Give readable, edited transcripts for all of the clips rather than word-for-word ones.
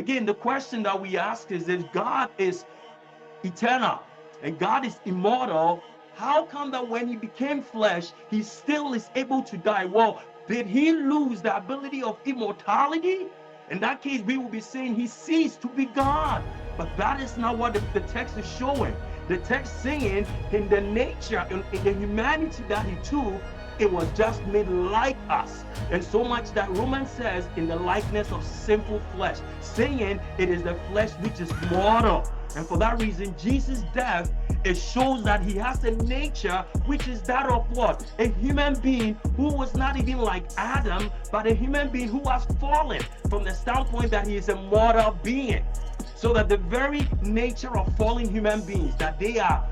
Again, the question that we ask is, if God is eternal and God is immortal, how come that when he became flesh, he still is able to die? Well, did he lose the ability of immortality? In that case, we will be saying he ceased to be God. But that is not what the text is showing. The text saying in the nature, in the humanity that he took, it was just made like us. And so much that Romans says, in the likeness of sinful flesh, saying it is the flesh which is mortal. And for that reason, Jesus' death, it shows that he has a nature which is that of what? A human being who was not even like Adam, but a human being who has fallen from the standpoint that he is a mortal being. So that the very nature of fallen human beings, that they are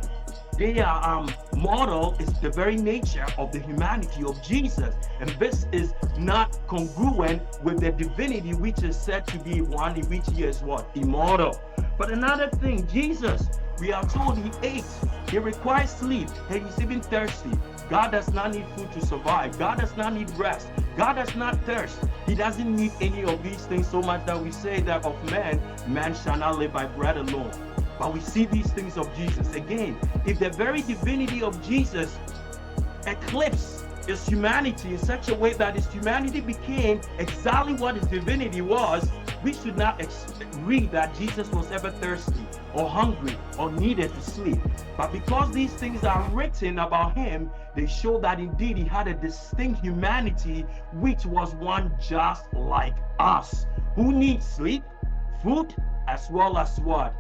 mortal, is the very nature of the humanity of Jesus. And this is not congruent with the divinity, which is said to be one in which he is what? Immortal. But another thing, Jesus, we are told he ate, he requires sleep, and he's even thirsty. God does not need food to survive. God does not need rest. God does not thirst. He doesn't need any of these things, so much that we say that of man shall not live by bread alone. But we see these things of Jesus. Again, if the very divinity of Jesus eclipsed his humanity in such a way that his humanity became exactly what his divinity was, we should not read that Jesus was ever thirsty or hungry or needed to sleep. But because these things are written about him, they show that indeed he had a distinct humanity, which was one just like us, who needs sleep, food, as well as what?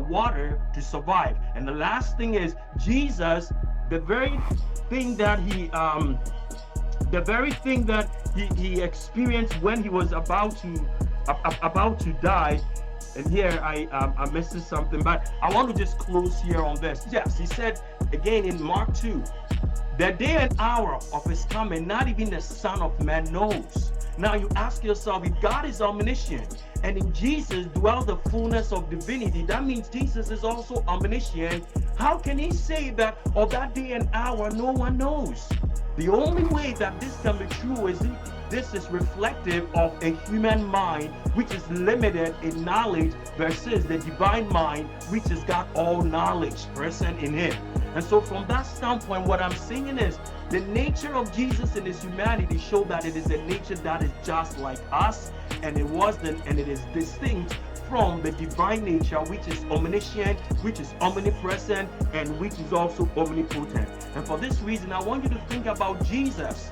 Water to survive. And the last thing is, Jesus, the very thing that he experienced when he was about to die. And here I'm missing something, but I want to just close here on this. Yes, he said again in Mark 2, the day and hour of his coming, not even the Son of Man knows. Now you ask yourself, if God is omniscient and in Jesus dwells the fullness of divinity, that means Jesus is also omniscient. How can he say that of that day and hour no one knows? The only way that this can be true is this is reflective of a human mind which is limited in knowledge versus the divine mind which has got all knowledge present in him. And so from that standpoint, what I'm saying is the nature of Jesus and his humanity show that it is a nature that is just like us, and it is distinct from the divine nature, which is omniscient, which is omnipresent, and which is also omnipotent. And for this reason, I want you to think about Jesus